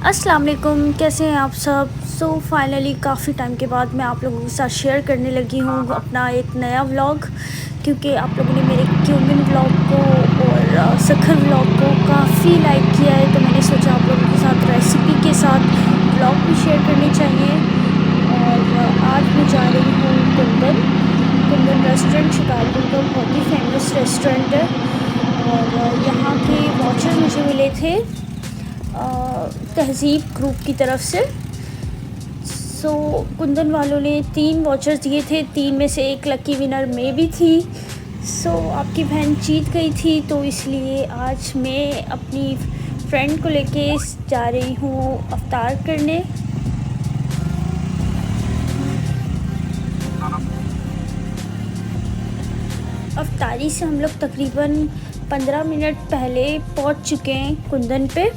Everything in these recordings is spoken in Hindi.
अस्सलाम वालेकुम, कैसे हैं आप सब। फाइनली काफ़ी टाइम के बाद मैं आप लोगों के साथ शेयर करने लगी हूँ अपना एक नया व्लॉग, क्योंकि आप लोगों ने मेरे क्यूमिन व्लॉग को और सखर व्लॉग को काफ़ी लाइक किया है, तो मैंने सोचा आप लोगों के साथ रेसिपी के साथ व्लॉग भी शेयर करने चाहिए। और आज मैं जा रही हूँ कुंदन कुंदन रेस्टोरेंट, शिकारपुर का बहुत ही फेमस रेस्टोरेंट है। और यहाँ के वाचर मुझे मिले थे तहज़ीब ग्रुप की तरफ से। कुंदन वालों ने 3 वाचर्स दिए थे, 3 में से एक लकी विनर मैं भी थी। आपकी बहन जीत गई थी, तो इसलिए आज मैं अपनी फ्रेंड को लेके जा रही हूँ अफ्तार करने। अफ्तारी से हम लोग तकरीबन 15 मिनट पहले पहुँच चुके हैं कुंदन पे।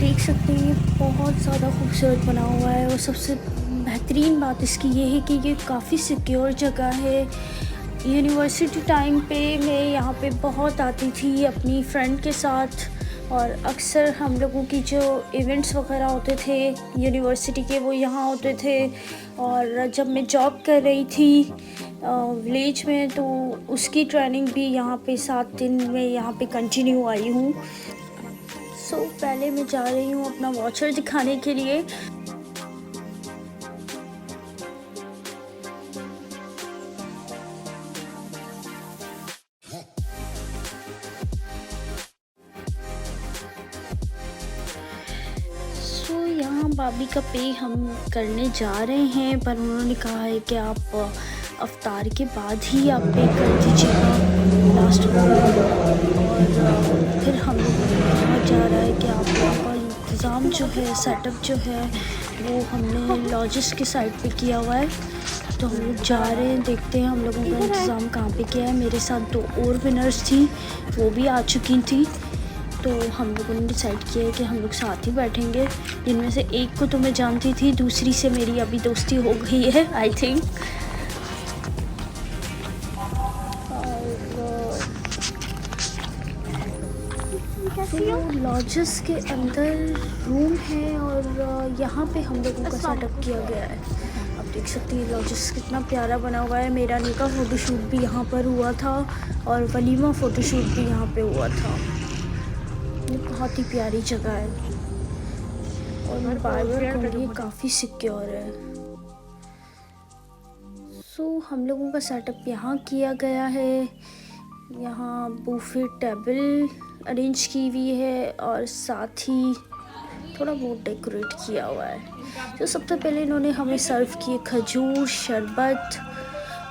देख सकते हैं बहुत ज़्यादा खूबसूरत बना हुआ है, और सबसे बेहतरीन बात इसकी ये है कि ये काफ़ी सिक्योर जगह है। यूनिवर्सिटी टाइम पे मैं यहाँ पे बहुत आती थी अपनी फ्रेंड के साथ, और अक्सर हम लोगों की जो इवेंट्स वगैरह होते थे यूनिवर्सिटी के वो यहाँ होते थे। और जब मैं जॉब कर रही थी विलेज में, तो उसकी ट्रेनिंग भी यहाँ पे 7 दिन में यहाँ पे कंटिन्यू आई हूँ। पहले मैं जा रही हूँ अपना वॉचर दिखाने के लिए। यहाँ भाभी का पे हम करने जा रहे हैं, पर उन्होंने कहा है कि आप अफ्तार के बाद ही आप पे कर दीजिएगा लास्ट में। और फिर हम लोग को कहा जा रहा है कि आप लोगों का इंतज़ाम जो है, सेटअप जो है, वो हमने लॉजिस्ट की साइड पे किया हुआ है। तो हम लोग जा रहे हैं, देखते हैं हम लोगों का इंतज़ाम कहाँ पे किया है। मेरे साथ 2 और विनर्स थी, वो भी आ चुकी थी। तो हम लोगों ने डिसाइड किया है कि हम लोग साथ ही बैठेंगे। जिनमें से एक को तो मैं जानती थी, दूसरी से मेरी अभी दोस्ती हो गई है आई थिंक। और लॉजेस के अंदर रूम है, और यहाँ पे हम लोगों का सेटअप किया गया है। आप देख सकते हैं लॉजेस कितना प्यारा बना हुआ है। मेरा निकाह फ़ोटोशूट भी यहाँ पर हुआ था, और वलीमा फ़ोटोशूट भी यहाँ पे हुआ था। ये बहुत ही प्यारी जगह है, और मैं बार बार कहूँगी काफ़ी सिक्योर है। हम लोगों का सेटअप यहाँ किया गया है। यहाँ बूफे टेबल अरेंज की हुई है, और साथ ही थोड़ा बहुत डेकोरेट किया हुआ है। जो सबसे पहले इन्होंने हमें सर्व किए खजूर शरबत,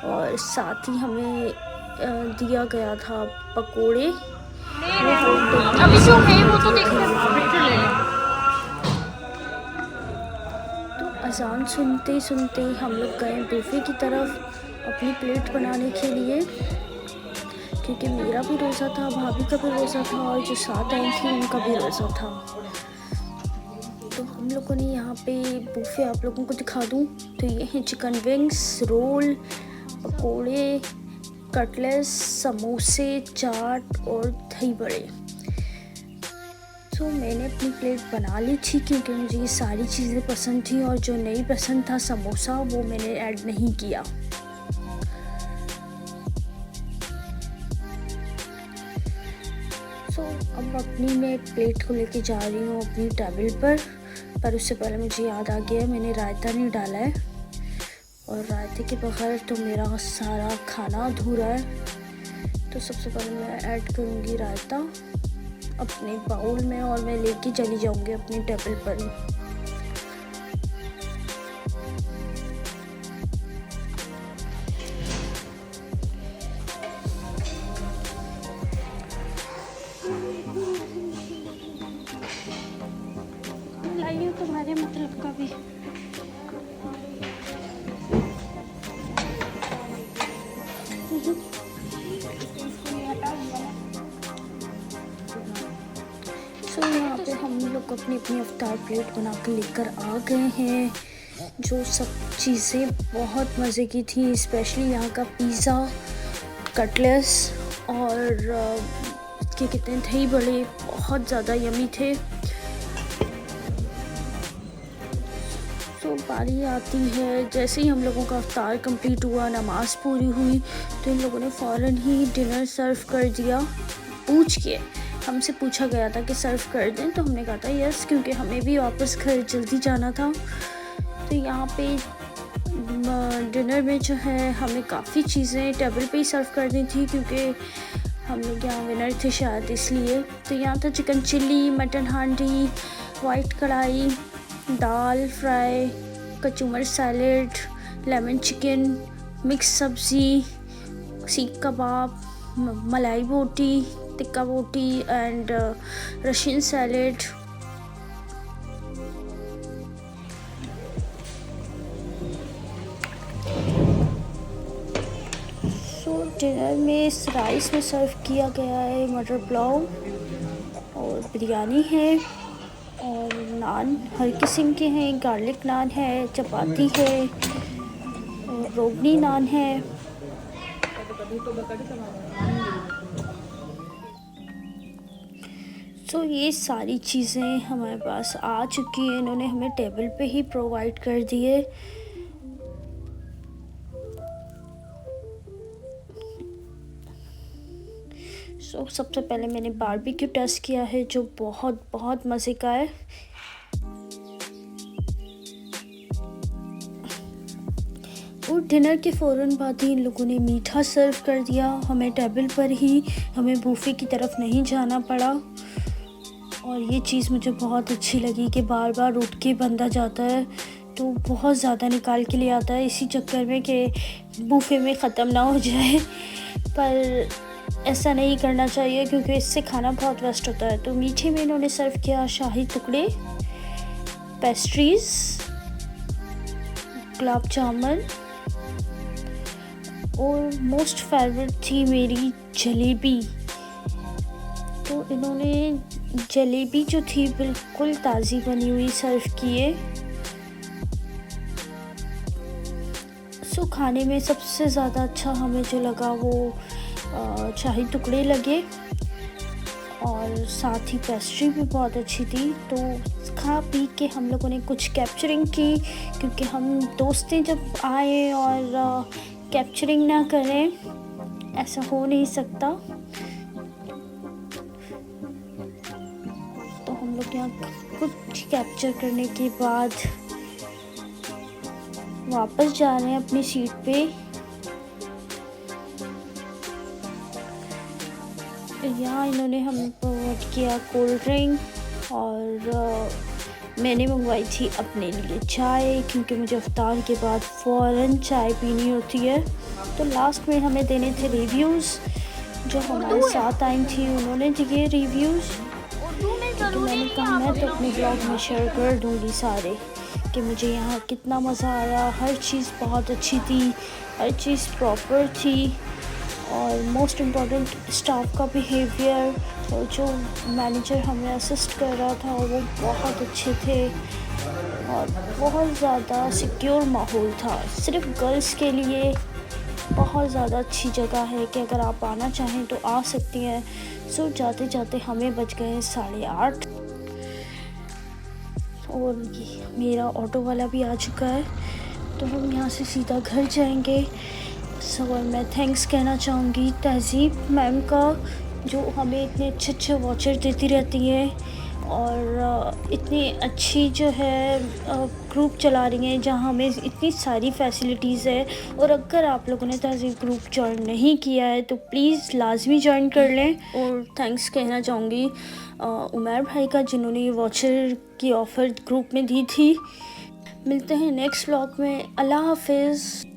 और साथ ही हमें दिया गया था पकोड़े। अभी जो है वो तो अजान सुनते सुनते हम लोग गए बूफे की तरफ अपनी प्लेट बनाने के लिए, क्योंकि मेरा भी रोज़ा था, भाभी का भी रोज़ा था, और जो साथ आई थी उनका भी रोज़ा था। तो हम लोगों ने यहाँ पे बूफे आप लोगों को दिखा दूँ तो ये हैं चिकन विंग्स, रोल, पकोड़े, कटलेट्स, समोसे, चाट और दही बड़े। मैंने अपनी प्लेट बना ली थी, क्योंकि मुझे ये सारी चीज़ें पसंद थी, और जो नहीं पसंद था समोसा, वो मैंने ऐड नहीं किया। अब अपनी मैं प्लेट को लेके जा रही हूँ अपनी टेबल पर उससे पहले मुझे याद आ गया मैंने रायता नहीं डाला है, और रायते के बगैर तो मेरा सारा खाना अधूरा है। तो सबसे पहले मैं ऐड करूँगी रायता अपने बाउल में, और मैं लेके चली जाऊँगी अपनी टेबल पर। लाइए तुम्हारे मतलब का भी। यहाँ पे हम हम लोग अपनी अपनी अफ्तार प्लेट बना कर लेकर आ गए हैं, जो सब चीज़ें बहुत मज़े की थी। स्पेशली यहाँ का पिज़्ज़ा, कटलेस और के कितने दही बड़े बहुत ज़्यादा यमी थे। तो बारी आती है, जैसे ही हम लोगों का अफ्तार कंप्लीट हुआ, नमाज़ पूरी हुई, तो इन लोगों ने फ़ौरन ही डिनर सर्व कर दिया। पूछ के हमसे पूछा गया था कि सर्व कर दें, तो हमने कहा था यस, क्योंकि हमें भी वापस घर जल्दी जाना था। तो यहाँ पे डिनर में जो है हमें काफ़ी चीज़ें टेबल पे ही सर्व करनी थी, क्योंकि हम लोग यहाँ विनर थे शायद इसलिए। तो यहाँ था chicken chilli, mutton handi, white kadai, dal fry, kachumber salad, lemon chicken, mix सब्ज़ी, सीख कबाब, मलाई बोटी, टिक्का बोटी एंड रशियन सैलेड। डिनर में इस राइस में सर्व किया गया है मटर पुलाव और बिरयानी है और नान हर किस्म के हैं, गार्लिक नान है, चपाती है और रोगनी नान है। तो ये सारी चीज़ें हमारे पास आ चुकी हैं, इन्होंने हमें टेबल पे ही प्रोवाइड कर दिए। सबसे पहले मैंने बारबेक्यू टेस्ट किया है, जो बहुत बहुत मज़े का है। और डिनर के फ़ौरन बाद ही इन लोगों ने मीठा सर्व कर दिया हमें टेबल पर ही, हमें बूफे की तरफ नहीं जाना पड़ा। और ये चीज़ मुझे बहुत अच्छी लगी कि बार बार उठ के बंदा जाता है तो बहुत ज़्यादा निकाल के ले आता है, इसी चक्कर में कि बूफे में ख़त्म ना हो जाए। पर ऐसा नहीं करना चाहिए, क्योंकि इससे खाना बहुत वेस्ट होता है। तो मीठे में इन्होंने सर्व किया शाही टुकड़े, पेस्ट्रीज़, गुलाब जामुन और मोस्ट फेवरेट थी मेरी जलेबी। तो इन्होंने जलेबी जो थी बिल्कुल ताज़ी बनी हुई सर्व किए। खाने में सबसे ज़्यादा अच्छा हमें जो लगा वो शाही टुकड़े लगे और साथ ही पेस्ट्री भी बहुत अच्छी थी। तो खा पी के हम लोगों ने कुछ कैप्चरिंग की, क्योंकि हम दोस्तें जब आए और कैप्चरिंग ना करें ऐसा हो नहीं सकता। तो हम लोग यहाँ कुछ कैप्चर करने के बाद वापस जा रहे हैं अपनी सीट पे। यहाँ इन्होंने हमें प्रोवाइड किया कोल्ड ड्रिंक और मैंने मंगवाई थी अपने लिए चाय, क्योंकि मुझे इफ्तार के बाद फ़ौरन चाय पीनी होती है। तो लास्ट में हमें देने थे रिव्यूज़, जो हमारे साथ आई थी उन्होंने दिए रिव्यूज़। तो मैंने कहा मैं तो अपने ब्लॉग में शेयर कर दूँगी सारे, कि मुझे यहाँ कितना मज़ा आया। हर चीज़ बहुत अच्छी थी, हर चीज़ प्रॉपर थी और मोस्ट इम्पॉर्टेंट स्टाफ का बिहेवियर और जो मैनेजर हमें असिस्ट कर रहा था वो बहुत अच्छे थे और बहुत ज़्यादा सिक्योर माहौल था। सिर्फ गर्ल्स के लिए बहुत ज़्यादा अच्छी जगह है कि अगर आप आना चाहें तो आ सकती हैं। सो जाते जाते हमें बज गए 8:30 और मेरा ऑटो वाला भी आ चुका है, तो हम यहाँ से सीधा घर जाएंगे। और मैं थैंक्स कहना चाहूँगी तहज़ीब मैम का, जो हमें इतने अच्छे अच्छे वाचर देती रहती हैं और इतनी अच्छी जो है ग्रुप चला रही हैं, जहाँ हमें इतनी सारी फैसिलिटीज़ है। और अगर आप लोगों ने तहज़ीब ग्रुप ज्वाइन नहीं किया है तो प्लीज़ लाजमी ज्वाइन कर लें। और थैंक्स कहना चाहूँगी उमर भाई का, जिन्होंने ये वाचर की ऑफ़र ग्रुप में दी थी। मिलते हैं नेक्स्ट व्लॉग में। अल्लाह हाफ़िज़।